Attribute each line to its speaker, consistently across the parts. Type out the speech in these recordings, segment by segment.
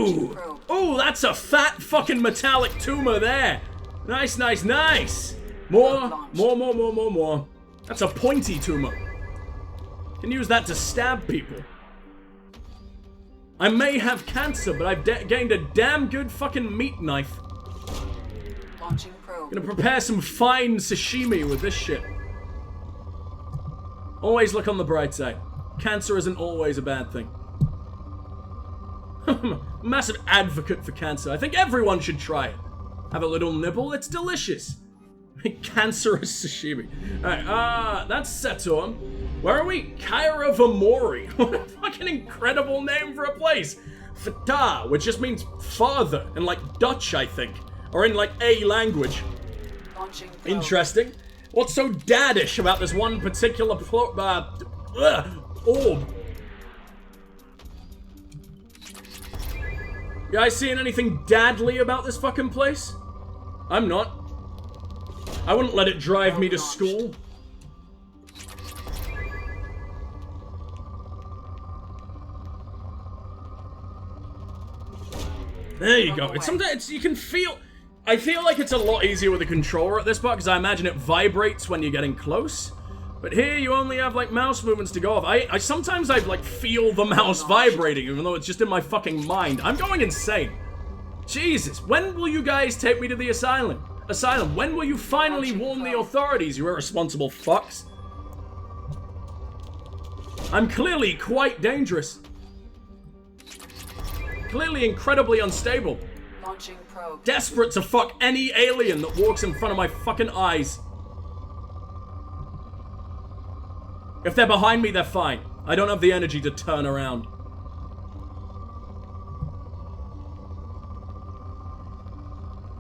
Speaker 1: Ooh! Ooh, that's a fat fucking metallic tumor there. Nice, nice, nice. More. That's a pointy tumor. Can use that to stab people. I may have cancer, but I've gained a damn good fucking meat knife.
Speaker 2: Launching probe.
Speaker 1: Gonna prepare some fine sashimi with this shit. Always look on the bright side. Cancer isn't always a bad thing. Massive advocate for cancer. I think everyone should try it. Have a little nibble, it's delicious. Cancerous sashimi. Alright, that's Saturn. Where are we? Kaira Vamori. What a fucking incredible name for a place. Fatah, which just means father in like Dutch, I think. Or in like a language.
Speaker 2: Launching probe.
Speaker 1: Interesting. What's so daddish about this one particular orb? You guys seeing anything dadly about this fucking place? I'm not. I wouldn't let it drive me to school. There you go. It's sometimes you can feel. I feel like it's a lot easier with a controller at this part because I imagine it vibrates when you're getting close. But here you only have like mouse movements to go off. I sometimes I like feel the mouse vibrating even though it's just in my fucking mind. I'm going insane. Jesus, when will you guys take me to the asylum? When will you finally warn the authorities, you irresponsible fucks? I'm clearly quite dangerous. Clearly incredibly unstable.
Speaker 2: Launching probe.
Speaker 1: Desperate to fuck any alien that walks in front of my fucking eyes. If they're behind me, they're fine. I don't have the energy to turn around.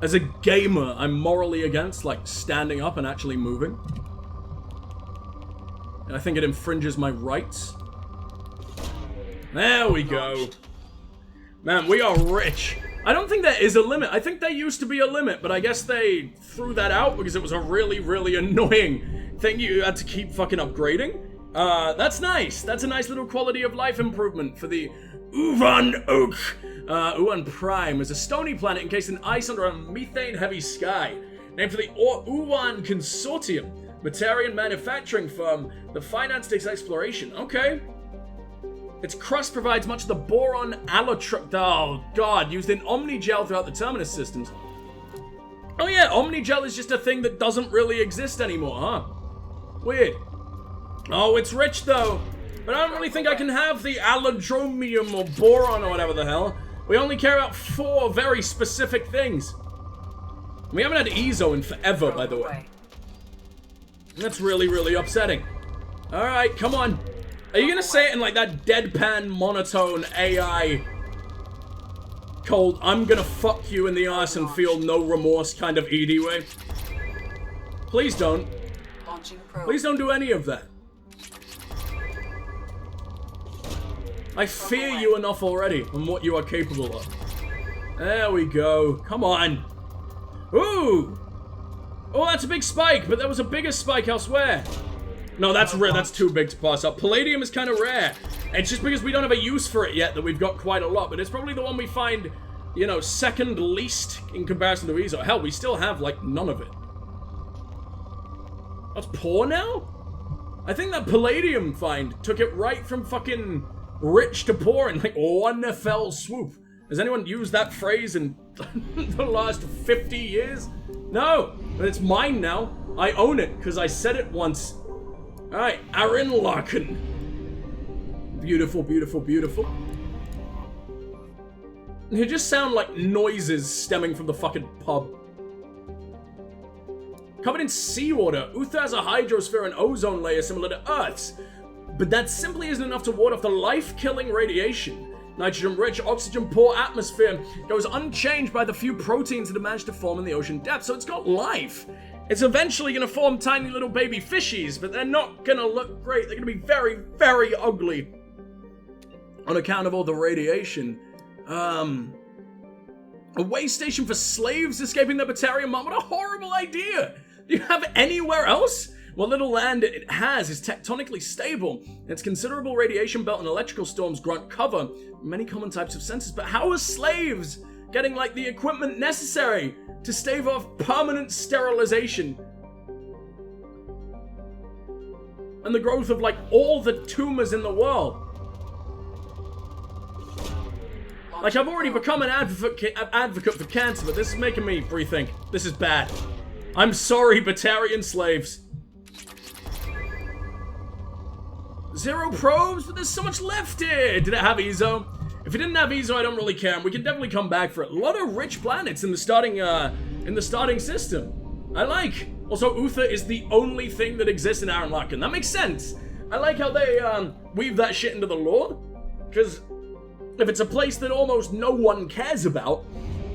Speaker 1: As a gamer, I'm morally against, like, standing up and actually moving. And I think it infringes my rights. There we go. Man, we are rich. I don't think there is a limit. I think there used to be a limit, but I guess they threw that out because it was a really, really annoying thing you had to keep fucking upgrading. That's nice. That's a nice little quality of life improvement for the Uvan Oak. Uvan Prime is a stony planet encased in ice under a methane-heavy sky. Named for the Uvan Consortium, Batarian manufacturing firm that financed its exploration. Okay. Its crust provides much of the boron oh god, used in Omnigel throughout the Terminus systems. Oh yeah, Omnigel is just a thing that doesn't really exist anymore, huh? Weird. Oh, it's rich though. But I don't really think I can have the allodromium or boron or whatever the hell. We only care about 4 very specific things. We haven't had Ezo in forever, by the way. That's really, really upsetting. Alright, come on. Are you gonna say it in like that deadpan, monotone, AI, cold, I'm gonna fuck you in the ass and feel no remorse kind of ED way? Please don't. Please don't do any of that. I fear you enough already on what you are capable of. There we go. Come on. Ooh! Oh, that's a big spike, but there was a bigger spike elsewhere. No, that's rare. That's too big to pass up. Palladium is kind of rare. It's just because we don't have a use for it yet that we've got quite a lot, but it's probably the one we find, you know, second least in comparison to Ezo. Hell, we still have, like, none of it. That's poor now? I think that Palladium find took it right from fucking rich to poor in, like, one fell swoop. Has anyone used that phrase in the last 50 years? No, but it's mine now. I own it, because I said it once. Alright, Aaron Larkin. Beautiful, beautiful, beautiful. They just sound like noises stemming from the fucking pub. Covered in seawater, Uther has a hydrosphere and ozone layer similar to Earth's. But that simply isn't enough to ward off the life-killing radiation. Nitrogen-rich, oxygen-poor atmosphere goes unchanged by the few proteins that have managed to form in the ocean depths, so it's got life. It's eventually going to form tiny little baby fishies, but they're not going to look great. They're going to be very, very ugly on account of all the radiation. A way station for slaves escaping the Batarian mom. What a horrible idea! Do you have anywhere else What little land it has is tectonically stable. Its considerable radiation belt and electrical storms grant cover from many common types of sensors. But how are slaves getting, like, the equipment necessary to stave off permanent sterilization and the growth of, like, all the tumors in the world? Like, I've already become an advocate for cancer, but this is making me rethink. This is bad. I'm sorry, Batarian slaves. 0 probes, but there's so much left here. Did it have Ezo? If it didn't have Ezo, I don't really care. And we can definitely come back for it. A lot of rich planets in the starting system. I like. Also, Uther is the only thing that exists in Aaron Larkin. That makes sense. I like how they weave that shit into the lore. Because if it's a place that almost no one cares about,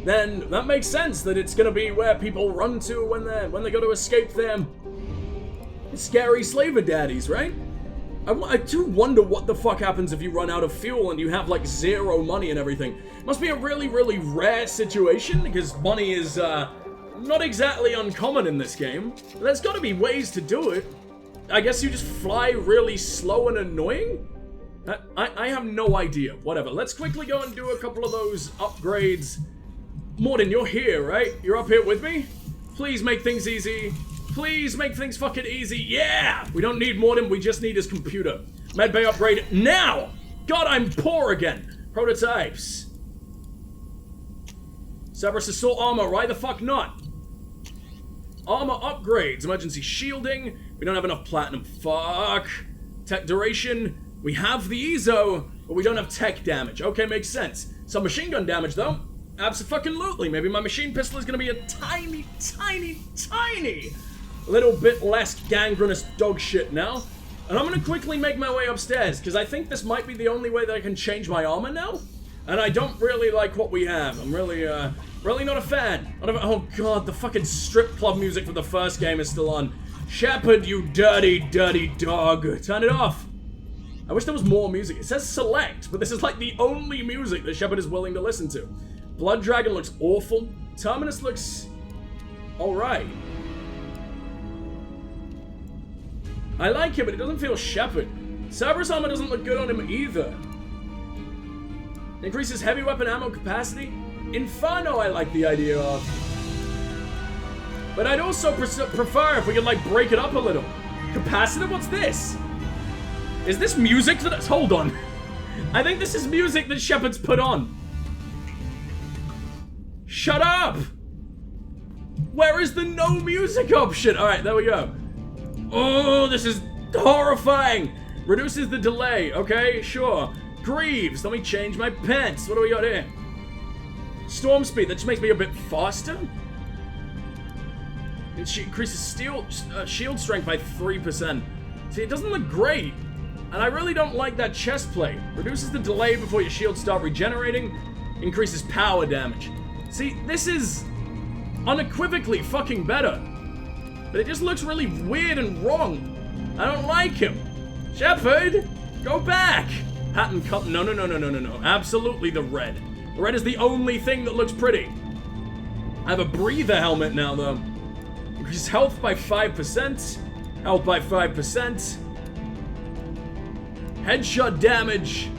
Speaker 1: then that makes sense that it's gonna be where people run to when they go to escape their scary slaver daddies, right? I do wonder what the fuck happens if you run out of fuel and you have, like, 0 money and everything. Must be a really, really rare situation, because money is, not exactly uncommon in this game. But there's gotta be ways to do it. I guess you just fly really slow and annoying? I have no idea. Whatever. Let's quickly go and do a couple of those upgrades. Morden, you're here, right? You're up here with me? Please make things easy. Please make things fucking easy. Yeah! We don't need Morden, we just need his computer. Medbay upgrade now! God, I'm poor again. Prototypes. Cerberus Assault Armor, why the fuck not? Armor upgrades. Emergency shielding. We don't have enough platinum. Fuck. Tech duration. We have the Ezo, but we don't have tech damage. Okay, makes sense. Some machine gun damage, though. Abso-fucking-lutely. Maybe my machine pistol is gonna be a tiny, tiny, tiny little bit less gangrenous dog shit now. And I'm gonna quickly make my way upstairs, because I think this might be the only way that I can change my armor now. And I don't really like what we have. I'm really not a fan. Oh god, the fucking strip club music from the first game is still on. Shepard, you dirty, dirty dog. Turn it off. I wish there was more music. It says select, but this is like the only music that Shepard is willing to listen to. Blood Dragon looks awful. Terminus looks alright. I like it, but it doesn't feel Shepard. Cerberus armor doesn't look good on him either. Increases heavy weapon ammo capacity. Inferno I like the idea of. But I'd also prefer if we could, like, break it up a little. Capacitor? What's this? Is this music that's... Hold on. I think this is music that Shepard's put on. Shut up! Where is the no music option? Alright, there we go. Oh, this is horrifying. Reduces the delay. Okay, sure. Greaves. Let me change my pants. What do we got here? Storm speed. That just makes me a bit faster. And she increases shield strength by 3%. See, it doesn't look great. And I really don't like that chest plate. Reduces the delay before your shields start regenerating. Increases power damage. See, this is unequivocally fucking better. But it just looks really weird and wrong. I don't like him. Shepard, go back. Pattern cut. No. Absolutely the red. The red is the only thing that looks pretty. I have a breather helmet now, though. Increases health by 5%. Health by 5%. Headshot damage.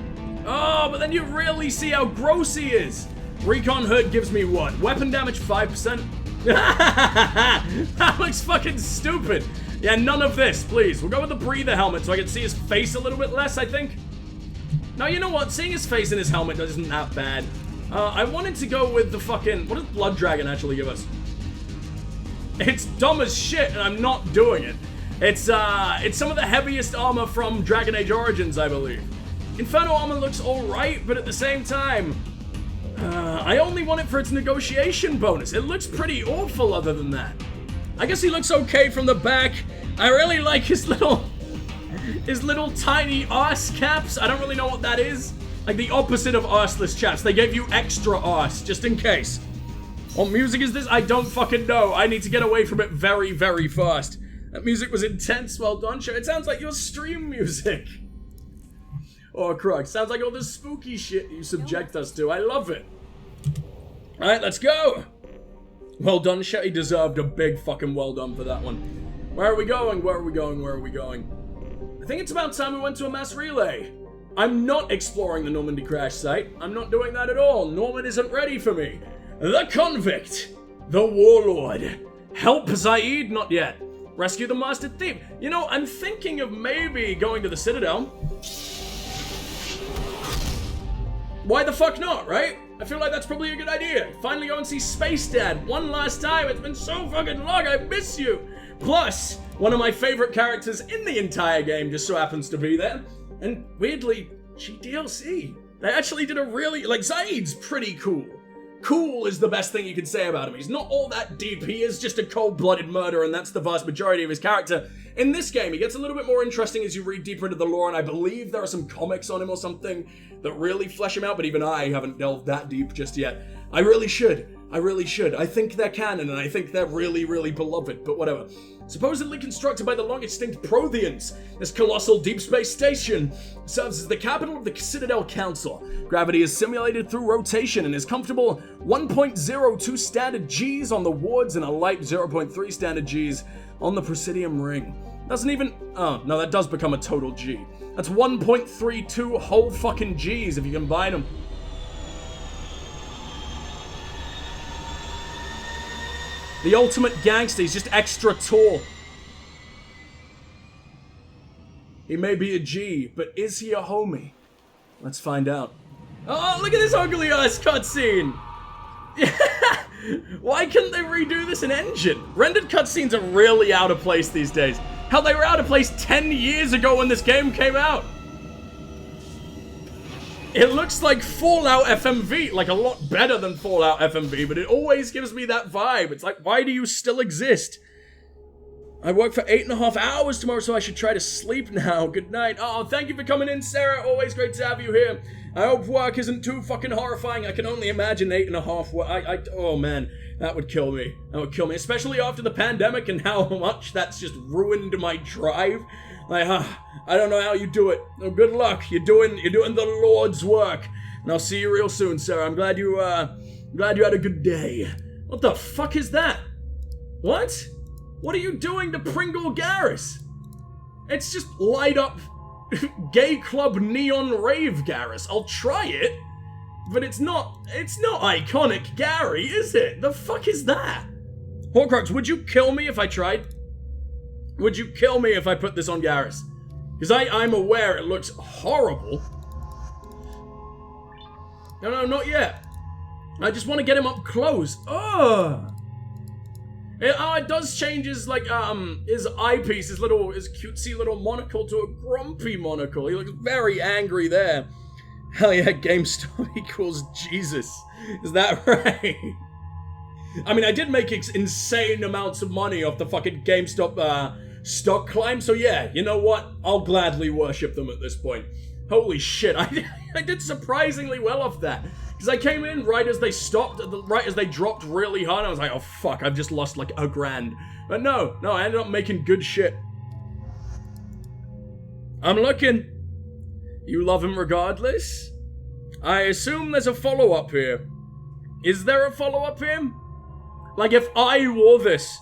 Speaker 1: Oh, but then you really see how gross he is. Recon hood gives me what? Weapon damage 5%? That looks fucking stupid. Yeah, none of this, please. We'll go with the breather helmet so I can see his face a little bit less, I think. No, you know what? Seeing his face in his helmet isn't that bad. I wanted to go with the fucking... What does Blood Dragon actually give us? It's dumb as shit, and I'm not doing it. It's some of the heaviest armor from Dragon Age Origins, I believe. Inferno armor looks alright, but at the same time... I only want it for its negotiation bonus. It looks pretty awful other than that. I guess he looks okay from the back. I really like his little tiny arse caps. I don't really know what that is. Like the opposite of arseless chaps. They gave you extra arse, just in case. What music is this? I don't fucking know. I need to get away from it very, very fast. That music was intense. Well done, show. It sounds like your stream music. Oh, Crux. Sounds like all the spooky shit you subject us to. I love it. Alright, let's go. Well done, Shetty deserved a big fucking well done for that one. Where are we going? Where are we going? Where are we going? I think it's about time we went to a mass relay. I'm not exploring the Normandy crash site. I'm not doing that at all. Norman isn't ready for me. The convict. The warlord. Help Zaid? Not yet. Rescue the master thief. You know, I'm thinking of maybe going to the Citadel. Why the fuck not, right? I feel like that's probably a good idea. Finally go and see Space Dad one last time. It's been so fucking long. I miss you. Plus, one of my favorite characters in the entire game just so happens to be there. And weirdly, GDLC. They actually did a really, like, Zaid's pretty cool. Cool is the best thing you can say about him. He's not all that deep. He is just a cold-blooded murderer, and that's the vast majority of his character. In this game, he gets a little bit more interesting as you read deeper into the lore, and I believe there are some comics on him or something that really flesh him out, but even I haven't delved that deep just yet. I really should. I think they're canon, and I think they're really, really beloved, but whatever. Supposedly constructed by the long-extinct Protheans, this colossal deep space station serves as the capital of the Citadel Council. Gravity is simulated through rotation and is comfortable 1.02 standard Gs on the wards and a light 0.3 standard Gs on the Presidium ring. Doesn't even... oh, no, that does become a total G. That's 1.32 whole fucking Gs if you combine them. The ultimate gangster, he's just extra tall. He may be a G, but is he a homie? Let's find out. Oh, look at this ugly ass cutscene! Why couldn't they redo this in engine? Rendered cutscenes are really out of place these days. Hell, they were out of place 10 years ago when this game came out. It looks like Fallout FMV, like a lot better than Fallout FMV, but it always gives me that vibe. It's like, why do you still exist? I work for 8.5 hours tomorrow, so I should try to sleep now. Good night. Oh, thank you for coming in, Sarah. Always great to have you here. I hope work isn't too fucking horrifying. I can only imagine 8.5. Oh man, that would kill me. That would kill me, especially after the pandemic and how much that's just ruined my drive. Like, I don't know how you do it. Oh, good luck. You're doing the Lord's work. And I'll see you real soon, Sarah. I'm glad you had a good day. What the fuck is that? What? What are you doing to Pringle Garrus? It's just light up gay club neon rave Garrus. I'll try it, but it's not iconic Gary, is it? The fuck is that? Horcrux, would you kill me if I tried? Would you kill me if I put this on Garrus? Because I'm aware it looks horrible. No, not yet. I just want to get him up close. Ugh. It does change his, like, his eyepiece, his cutesy little monocle to a grumpy monocle. He looks very angry there. Hell yeah, GameStop equals Jesus. Is that right? I mean, I did make insane amounts of money off the fucking GameStop, stock climb, so yeah, you know what? I'll gladly worship them at this point. Holy shit, I did surprisingly well off that. Because I came in right as they stopped, right as they dropped really hard, I was like, oh fuck, I've just lost like $1,000. But no, I ended up making good shit. I'm looking. You love him regardless? I assume there's a follow-up here. Is there a follow-up here? Like, if I wore this,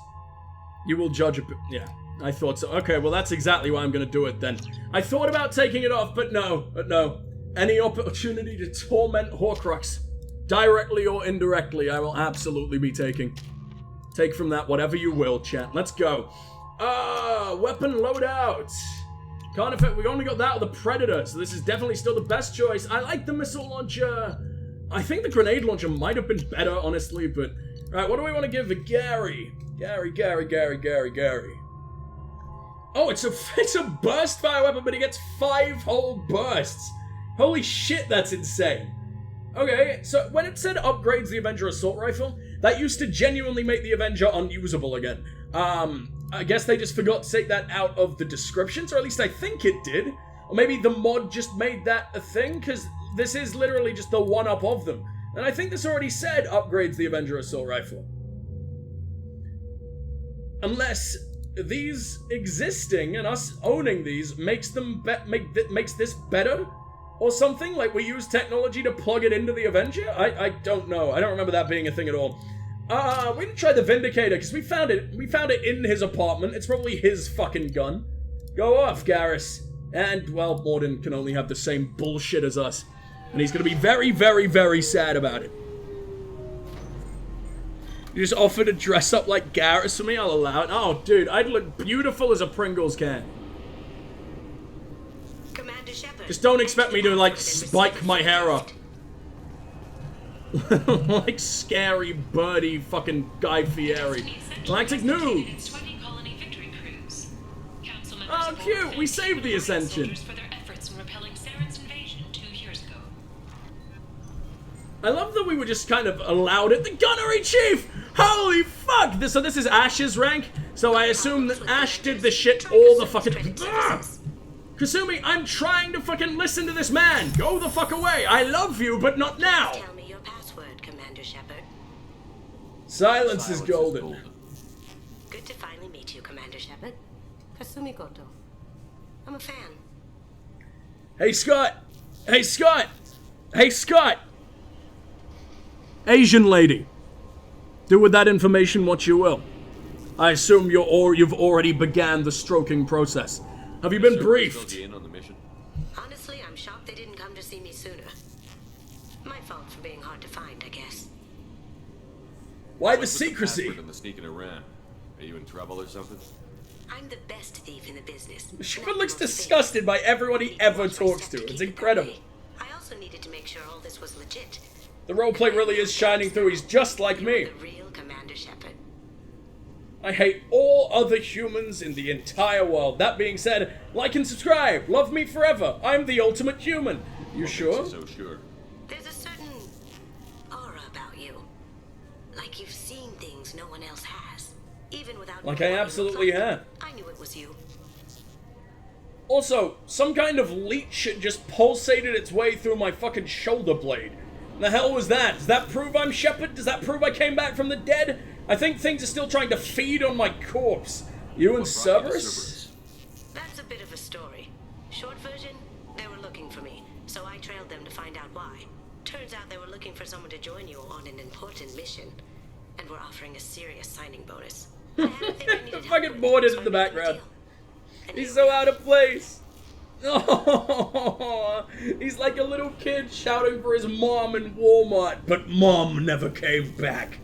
Speaker 1: you will judge a bit. Yeah, I thought so. Okay, well, that's exactly why I'm gonna do it then. I thought about taking it off, but no. Any opportunity to torment Horcrux, directly or indirectly, I will absolutely be taking. Take from that whatever you will, chat. Let's go. Weapon loadout. Can't affect. We only got that with the Predator, so this is definitely still the best choice. I like the missile launcher. I think the grenade launcher might have been better, honestly, but... Alright, what do we want to give Gary? Gary. Oh, it's a burst fire weapon, but he gets 5 whole bursts. Holy shit, that's insane. Okay, so when it said upgrades the Avenger assault rifle, that used to genuinely make the Avenger unusable again. I guess they just forgot to take that out of the descriptions, or at least I think it did. Or maybe the mod just made that a thing, because this is literally just the one-up of them. And I think this already said upgrades the Avenger assault rifle. Unless these existing and us owning these makes them makes this better? Or something, like we use technology to plug it into the Avenger? I don't know. I don't remember that being a thing at all. We didn't try the Vindicator, because we found it in his apartment. It's probably his fucking gun. Go off, Garrus. And, well, Morden can only have the same bullshit as us. And he's gonna be very, very, very sad about it. You just offer to dress up like Garrus for me, I'll allow it. Oh, dude, I'd look beautiful as a Pringles can.
Speaker 3: Commander Shepard.
Speaker 1: Just don't expect me to, like, spike my hair up. Like scary birdie fucking Guy Fieri. Galactic news! Oh, cute! We saved the Ascension! I love that we were just kind of allowed it. The Gunnery Chief! Holy fuck! So this is Ash's rank? So I assume that Ash did the shit all the fucking... Kasumi, I'm trying to fucking listen to this man! Go the fuck away! I love you, but not now!
Speaker 3: Tell me your password, Commander Shepard.
Speaker 1: Silence is golden.
Speaker 3: Good to finally meet you, Commander Shepard. Kasumi Goto. I'm a fan.
Speaker 1: Hey, Scott! Hey, Scott! Hey, Scott! Asian lady. Do with that information what you will. I assume you've already began the stroking process. Have you been briefed?
Speaker 3: Honestly, I'm shocked they didn't come to see me sooner. My fault for being hard to find, I guess.
Speaker 1: Why the secrecy?
Speaker 4: The sneaking around. Are you in trouble or something?
Speaker 3: I'm the best thief in the business.
Speaker 1: Shepard looks disgusted by everyone he ever talks to. It's incredible.
Speaker 3: I also needed to make sure all this was legit.
Speaker 1: The roleplay really is shining through. He's just like me.
Speaker 3: The real Commander Shepard.
Speaker 1: I hate all other humans in the entire world. That being said, like and subscribe. Love me forever. I'm the ultimate human. You sure?
Speaker 4: So sure.
Speaker 3: There's a certain aura about you. Like you've seen things no one else has. Even without
Speaker 1: Like
Speaker 3: knowing
Speaker 1: I
Speaker 3: what you
Speaker 1: absolutely
Speaker 3: look like.
Speaker 1: have.
Speaker 3: I knew it was you.
Speaker 1: Also, some kind of leech just pulsated its way through my fucking shoulder blade. The hell was that? Does that prove I'm Shepard? Does that prove I came back from the dead? I think things are still trying to feed on my corpse. You and Cerberus?
Speaker 3: That's a bit of a story. Short version, they were looking for me, so I trailed them to find out why. Turns out they were looking for someone to join you on an important mission, and were offering a serious signing bonus. I had a thing I needed help
Speaker 1: Fucking
Speaker 3: with,
Speaker 1: Morden
Speaker 3: so
Speaker 1: in
Speaker 3: I
Speaker 1: the
Speaker 3: made a
Speaker 1: background.
Speaker 3: deal. And
Speaker 1: He's
Speaker 3: here
Speaker 1: so
Speaker 3: we are.
Speaker 1: out of place. Oh, he's like a little kid shouting for his mom in Walmart, but mom never came back.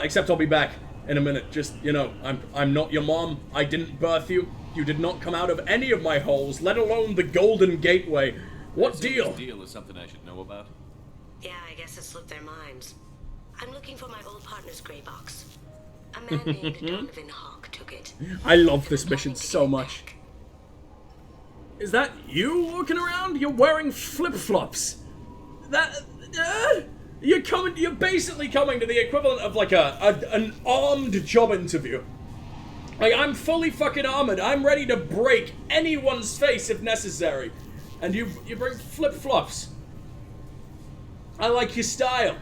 Speaker 1: Except I'll be back in a minute. Just, you know, I'm not your mom. I didn't birth you. You did not come out of any of my holes, let alone the Golden Gateway. What deal?
Speaker 4: This deal is something I should know about.
Speaker 3: Yeah, I guess it slipped their minds. I'm looking for my old partner's gray box. A man named Donovan Hawk took it.
Speaker 1: I love this mission so much. Is that you walking around? You're wearing flip-flops. You're basically coming to the equivalent of like an armed job interview. Like, I'm fully fucking armored. I'm ready to break anyone's face if necessary. And you bring flip-flops. I like your style.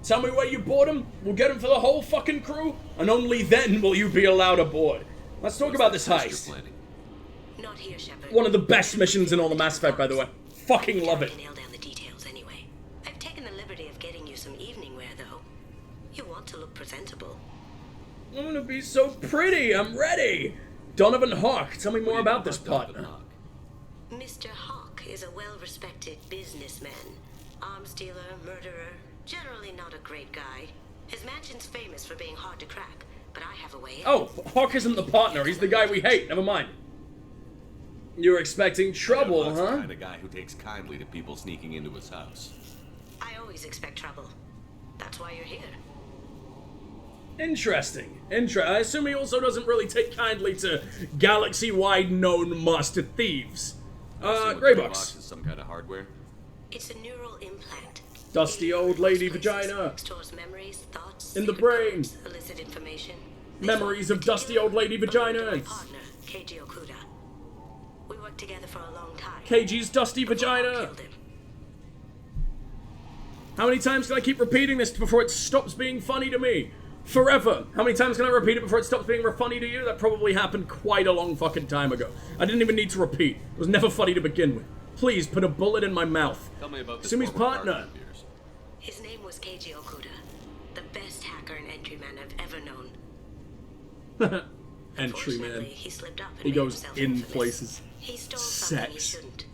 Speaker 1: Tell me where you bought them. We'll get them for the whole fucking crew. And only then will you be allowed aboard. Let's talk about this heist.
Speaker 3: Not here, Shepard.
Speaker 1: One of the best missions in all the Mass Effect, by the way. Fucking love it.
Speaker 3: Nail down the details anyway. I've taken the liberty of getting you some evening wear, though. You want to look presentable.
Speaker 1: I'm gonna be so pretty. I'm ready. Donovan Hawk, tell me more about this partner.
Speaker 3: Mr. Hawk is a well-respected businessman. Arms dealer, murderer, generally not a great guy. His mansion's famous for being hard to crack, but I have a way in.
Speaker 1: Oh, Hawk isn't the partner. He's the guy we hate. Never mind. You were expecting trouble,
Speaker 4: That's the
Speaker 1: huh?
Speaker 4: kind of guy who takes kindly to people sneaking into his house.
Speaker 3: I always expect trouble. That's why you're here.
Speaker 1: Interesting. I assume he also doesn't really take kindly to galaxy-wide known master thieves. Grey box.
Speaker 4: Is some kind of hardware.
Speaker 3: It's a neural implant.
Speaker 1: Dusty old lady vagina.
Speaker 3: Stores memories, thoughts,
Speaker 1: In the brain.
Speaker 3: illicit information.
Speaker 1: Memories of dusty old lady
Speaker 3: My
Speaker 1: vaginas.
Speaker 3: partner, Keiji Okuda. We worked together for a long time.
Speaker 1: KG's dusty
Speaker 3: Before I
Speaker 1: vagina.
Speaker 3: killed him.
Speaker 1: How many times can I keep repeating this before it stops being funny to me? Forever. How many times can I repeat it before it stops being funny to you? That probably happened quite a long fucking time ago. I didn't even need to repeat. It was never funny to begin with. Please, put a bullet in my mouth.
Speaker 4: Tell me about this
Speaker 1: Sumi's
Speaker 4: former
Speaker 1: partner.
Speaker 4: of yours.
Speaker 3: His name was Keiji Okuda. The best hacker and entryman I've ever known.
Speaker 1: Entryman.
Speaker 3: Unfortunately, he slipped up and
Speaker 1: He
Speaker 3: made
Speaker 1: goes
Speaker 3: himself
Speaker 1: in
Speaker 3: infamous.
Speaker 1: places.
Speaker 3: He stole something he
Speaker 1: Sex.
Speaker 3: shouldn't.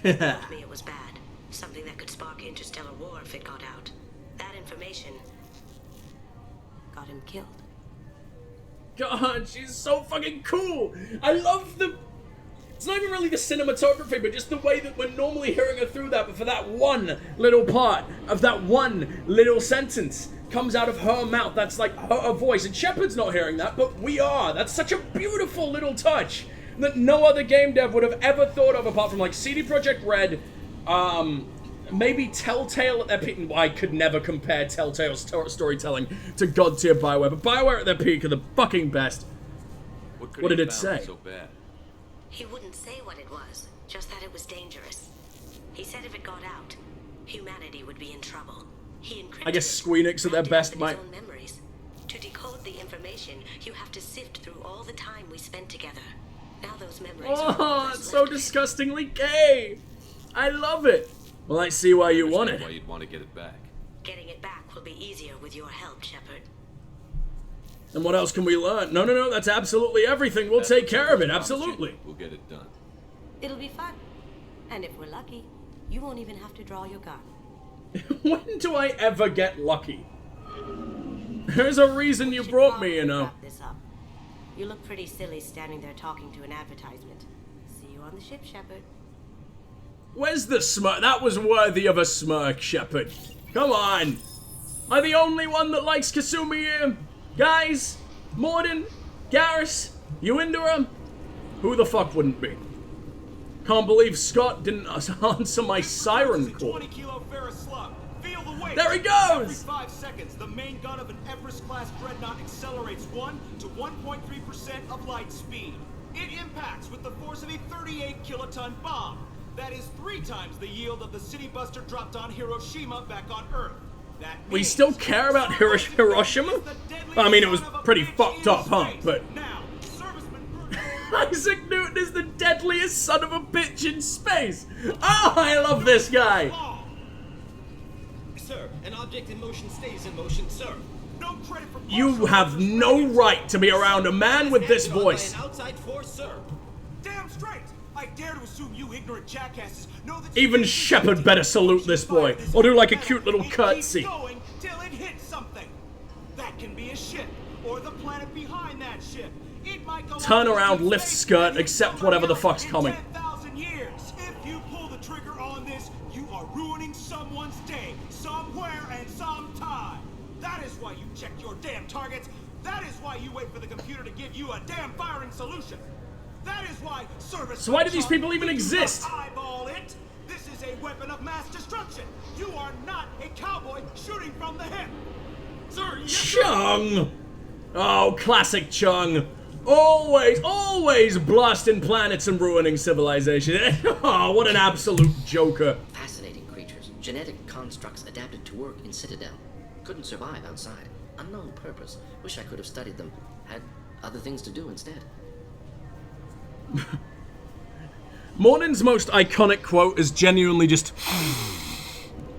Speaker 3: He told me it was bad. Something that could spark interstellar war if it got out. That information got him killed.
Speaker 1: God, she's so fucking cool. I love the... It's not even really the cinematography, but just the way that we're normally hearing her through that, but for that one little part of that one little sentence comes out of her mouth. That's like her voice. And Shepard's not hearing that, but we are. That's such a beautiful little touch that no other game dev would have ever thought of apart from like CD Projekt Red, maybe Telltale at their peak. I could never compare Telltale's storytelling to God tier Bioware, but Bioware at their peak are the fucking best. What did it say?
Speaker 4: So bad?
Speaker 3: He wouldn't say what it was, just that it was dangerous. He said if it got out, humanity would be in trouble. He encrypted
Speaker 1: I guess
Speaker 3: it,
Speaker 1: Squeenix at their
Speaker 3: wrapped it
Speaker 1: best
Speaker 3: up in
Speaker 1: might...
Speaker 3: his own memories. To decode the information, you have to sift through all the time we spent together. Now those memories are all
Speaker 1: Oh,
Speaker 3: that's
Speaker 1: it's so
Speaker 3: left of him.
Speaker 1: disgustingly gay. I love it. Well, I see why you want
Speaker 4: Understand
Speaker 1: it.
Speaker 4: Why you'd want to get it back?
Speaker 3: Getting it back will be easier with your help, Shepard.
Speaker 1: And what else can we learn? No, that's absolutely everything. We'll take care of it, absolutely.
Speaker 4: We'll get it done.
Speaker 3: It'll be fun. And if we're lucky, you won't even have to draw your gun.
Speaker 1: When do I ever get lucky? There's a reason you brought me, you know.
Speaker 3: Wrap this up. You look pretty silly standing there talking to an advertisement. See you on the ship, Shepard.
Speaker 1: Where's the smirk? That was worthy of a smirk, Shepard. Come on. Am I the only one that likes Kasumi here? Guys? Morden? Garrus? You into him? Who the fuck wouldn't be? Can't believe Scott didn't answer my siren call.
Speaker 5: 20 kilo ferrous slug. Feel the weight.
Speaker 1: There he
Speaker 5: Every
Speaker 1: goes!
Speaker 5: 5 seconds, the main gun of an Everest-class dreadnought accelerates 1 to 1.3% of light speed. It impacts with the force of a 38 kiloton bomb. That is 3 times the yield of the city buster dropped on Hiroshima back on Earth. That
Speaker 1: We
Speaker 5: means
Speaker 1: still care about Hiroshima? I mean, it was pretty fucked up, huh? But
Speaker 5: Now, serviceman
Speaker 1: Isaac Newton is the deadliest son of a bitch in space. Oh, I love this guy.
Speaker 6: Sir, an object in motion stays in motion, sir.
Speaker 5: No credit for
Speaker 1: You have no right to be around a man with this
Speaker 6: Acted on
Speaker 1: voice.
Speaker 6: by an outside force, sir.
Speaker 5: Damn straight! I dare to assume you ignorant jackasses know that
Speaker 1: Even Shepard better salute this boy, or do like a cute little curtsy.
Speaker 5: It keeps going till it hits something. That can be a ship, or the planet behind that ship. It might go
Speaker 1: Turn
Speaker 5: out
Speaker 1: around,
Speaker 5: into
Speaker 1: lift
Speaker 5: space
Speaker 1: skirt,
Speaker 5: and hit
Speaker 1: accept
Speaker 5: somebody
Speaker 1: whatever the
Speaker 5: else
Speaker 1: fuck's
Speaker 5: in
Speaker 1: coming.
Speaker 5: 10,000 years. If you pull the trigger on this, you are ruining someone's day, somewhere and sometime. That is why you check your damn targets. That is why you wait for the computer to give you a damn firing solution. That is why service.
Speaker 1: So why do these people even exist?
Speaker 5: Eyeball it. This is a weapon of mass destruction. You are not a cowboy shooting from the hip. Sir,
Speaker 1: Chung! Oh, classic Chung. Always blasting planets and ruining civilization. Oh, what an absolute joker.
Speaker 7: Fascinating creatures. Genetic constructs adapted to work in Citadel. Couldn't survive outside. Unknown purpose. Wish I could have studied them. Had other things to do instead.
Speaker 1: Mornin's most iconic quote is genuinely just...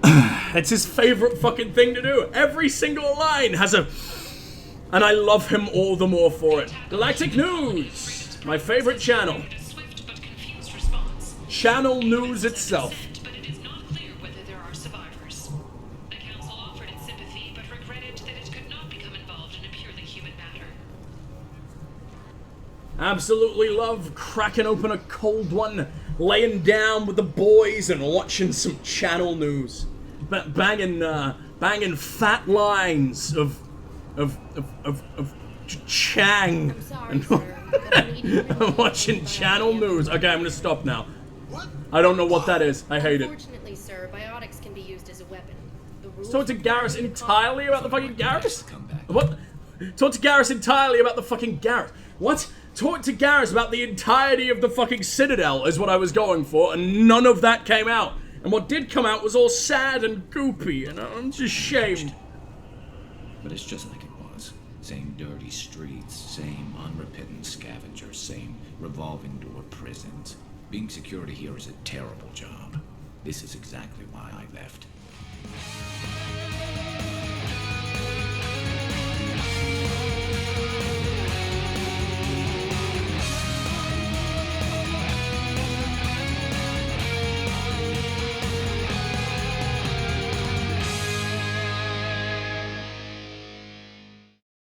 Speaker 1: It's his favorite fucking thing to do. Every single line has a... And I love him all the more for it. Galactic News! My favorite channel.
Speaker 8: Swift but confused response.
Speaker 1: Channel News itself.
Speaker 8: But it is not clear whether there are survivors. The council offered its sympathy, but regretted that it could not become involved in a purely human matter.
Speaker 1: Absolutely love cracking open a cold one, laying down with the boys and watching some channel news. Banging fat lines of Chang.
Speaker 9: I'm sorry, sir, but I need you to
Speaker 1: I'm watching channel news. Okay, I'm gonna stop now.
Speaker 5: What?
Speaker 1: I don't know what that is. I hate it.
Speaker 9: Unfortunately, sir, biotics can be used as a weapon. The rules
Speaker 1: Talk to
Speaker 9: require
Speaker 1: Garrus
Speaker 9: you to
Speaker 1: entirely about the fucking Garrus?
Speaker 4: Come back.
Speaker 1: What? Talk to Garrus entirely about the fucking Garrus. What? Talk to Garrus about the entirety of the fucking Citadel is what I was going for, and none of that came out. And what did come out was all sad and goopy, and I'm just shamed.
Speaker 10: But it's just like it was. Same dirty streets, same unrepentant scavengers, same revolving door prisons. Being security here is a terrible job. This is exactly why I left.